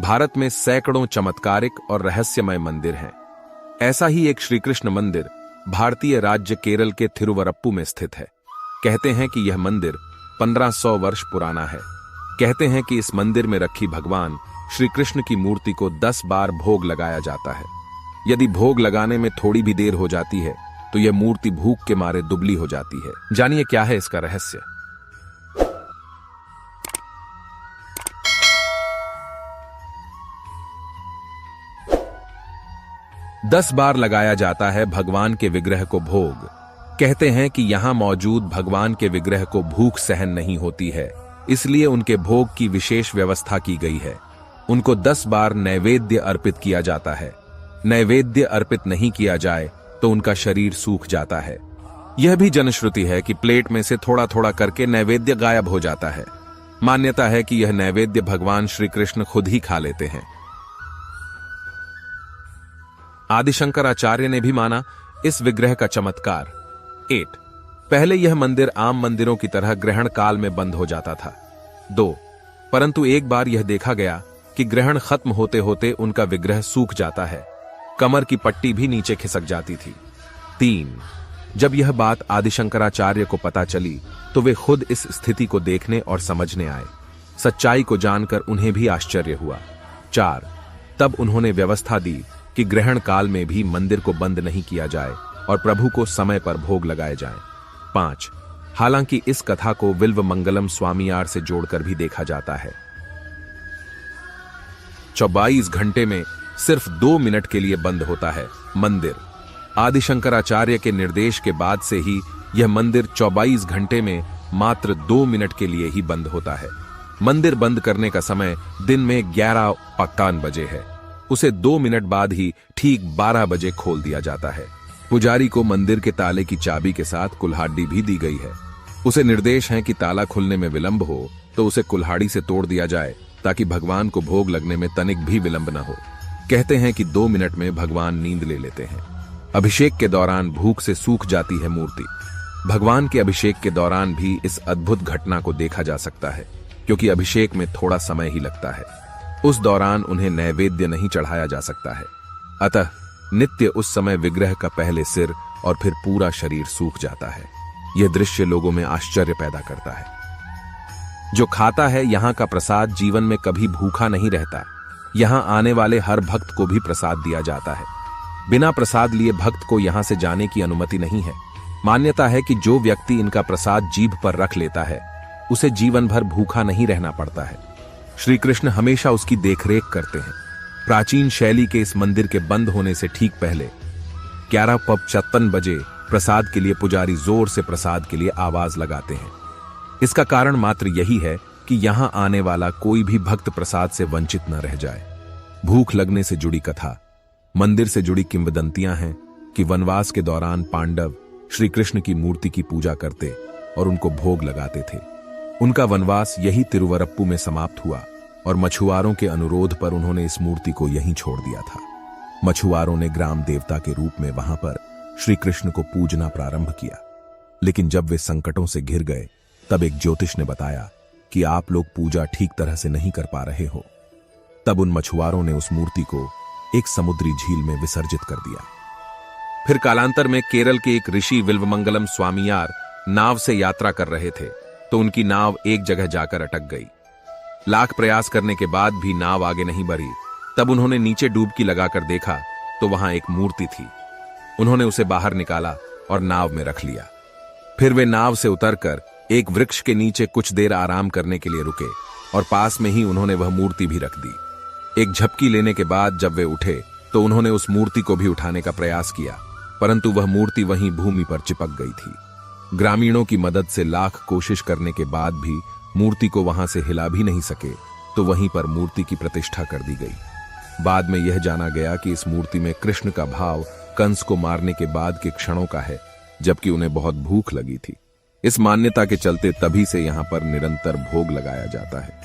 भारत में सैकड़ों चमत्कारिक और रहस्यमय मंदिर हैं। ऐसा ही एक श्री कृष्ण मंदिर भारतीय राज्य केरल के थिरुवरप्पू में स्थित है। कहते हैं कि यह मंदिर 1500 वर्ष पुराना है। कहते हैं कि इस मंदिर में रखी भगवान श्री कृष्ण की मूर्ति को 10 बार भोग लगाया जाता है। यदि भोग लगाने में थोड़ी भी देर हो जाती है तो यह मूर्ति भूख के मारे दुबली हो जाती है। जानिए क्या है इसका रहस्य। दस बार लगाया जाता है भगवान के विग्रह को भोग। कहते हैं कि यहां मौजूद भगवान के विग्रह को भूख सहन नहीं होती है, इसलिए उनके भोग की विशेष व्यवस्था की गई है। उनको 10 बार नैवेद्य अर्पित किया जाता है। नैवेद्य अर्पित नहीं किया जाए तो उनका शरीर सूख जाता है। यह भी जनश्रुति है कि प्लेट में से थोड़ा थोड़ा करके नैवेद्य गायब हो जाता है। मान्यता है कि यह नैवेद्य भगवान श्री कृष्ण खुद ही खा लेते हैं। आदि शंकराचार्य ने भी माना इस विग्रह का चमत्कार। 8 पहले यह मंदिर आम मंदिरों की तरह ग्रहण काल में बंद हो जाता था। 2 परंतु एक बार यह देखा गया कि ग्रहण खत्म होते होते उनका विग्रह सूख जाता है। कमर की पट्टी भी नीचे खिसक जाती थी। 3 जब यह बात आदि शंकराचार्य को पता चली तो वे खुद इस स्थिति को देखने और समझने आए। सच्चाई को जानकर उन्हें भी आश्चर्य हुआ। 4 तब उन्होंने व्यवस्था दी कि ग्रहण काल में भी मंदिर को बंद नहीं किया जाए और प्रभु को समय पर भोग लगाए जाएं। 5 हालांकि इस कथा को विल्व मंगलम स्वामीयार से जोड़कर भी देखा जाता है। 24 घंटे में सिर्फ 2 मिनट के लिए बंद होता है मंदिर। आदि शंकराचार्य के निर्देश के बाद से ही यह मंदिर 24 घंटे में मात्र 2 मिनट के लिए ही बंद होता है। मंदिर बंद करने का समय दिन में 11:55 बजे है। उसे 2 मिनट बाद ही ठीक 12 बजे खोल दिया जाता है। पुजारी को मंदिर के ताले की चाबी के साथ कुल्हाड़ी भी दी गई है। उसे निर्देश है कि ताला खुलने में विलंब हो तो उसे कुल्हाड़ी से तोड़ दिया जाए ताकि भगवान को भोग लगने में तनिक भी विलंब न हो। कहते हैं कि 2 मिनट में भगवान नींद ले लेते हैं। अभिषेक के दौरान भूख से सूख जाती है मूर्ति। भगवान के अभिषेक के दौरान भी इस अद्भुत घटना को देखा जा सकता है, क्योंकि अभिषेक में थोड़ा समय ही लगता है। उस दौरान उन्हें नैवेद्य नहीं चढ़ाया जा सकता है। अतः नित्य उस समय विग्रह का पहले सिर और फिर पूरा शरीर सूख जाता है। यह दृश्य लोगों में आश्चर्य पैदा करता है। जो खाता है यहाँ का प्रसाद जीवन में कभी भूखा नहीं रहता। यहाँ आने वाले हर भक्त को भी प्रसाद दिया जाता है। बिना प्रसाद लिए भक्त को यहाँ से जाने की अनुमति नहीं है। मान्यता है कि जो व्यक्ति इनका प्रसाद जीभ पर रख लेता है उसे जीवन भर भूखा नहीं रहना पड़ता है। श्री कृष्ण हमेशा उसकी देखरेख करते हैं। प्राचीन शैली के इस मंदिर के बंद होने से ठीक पहले 11:55 बजे प्रसाद के लिए पुजारी जोर से प्रसाद के लिए आवाज लगाते हैं। इसका कारण मात्र यही है कि यहां आने वाला कोई भी भक्त प्रसाद से वंचित न रह जाए। भूख लगने से जुड़ी कथा। मंदिर से जुड़ी किंवदंतियां हैं कि वनवास के दौरान पांडव श्री कृष्ण की मूर्ति की पूजा करते और उनको भोग लगाते थे। उनका वनवास यही तिरुवरप्पू में समाप्त हुआ और मछुआरों के अनुरोध पर उन्होंने इस मूर्ति को यहीं छोड़ दिया था। मछुआरों ने ग्राम देवता के रूप में वहां पर श्री कृष्ण को पूजना प्रारंभ किया। लेकिन जब वे संकटों से घिर गए तब एक ज्योतिष ने बताया कि आप लोग पूजा ठीक तरह से नहीं कर पा रहे हो। तब उन मछुआरों ने उस मूर्ति को एक समुद्री झील में विसर्जित कर दिया। फिर कालांतर में केरल के एक ऋषि विल्वमंगलम स्वामीयार नाव से यात्रा कर रहे थे तो उनकी नाव एक जगह जाकर अटक गई। लाख प्रयास करने के बाद भी नाव आगे नहीं बढ़ी। तब उन्होंने नीचे डुबकी लगाकर देखा तो वहां एक मूर्ति थी। उन्होंने उसे बाहर निकाला और नाव में रख लिया। फिर वे नाव से उतरकर एक वृक्ष के नीचे कुछ देर आराम करने के लिए रुके और पास में ही उन्होंने वह मूर्ति भी रख दी। एक झपकी लेने के बाद जब वे उठे तो उन्होंने उस मूर्ति को भी उठाने का प्रयास किया, परंतु वह मूर्ति वहीं भूमि पर चिपक गई थी। ग्रामीणों की मदद से लाख कोशिश करने के बाद भी मूर्ति को वहां से हिला भी नहीं सके तो वहीं पर मूर्ति की प्रतिष्ठा कर दी गई। बाद में यह जाना गया कि इस मूर्ति में कृष्ण का भाव कंस को मारने के बाद के क्षणों का है, जबकि उन्हें बहुत भूख लगी थी। इस मान्यता के चलते तभी से यहां पर निरंतर भोग लगाया जाता है।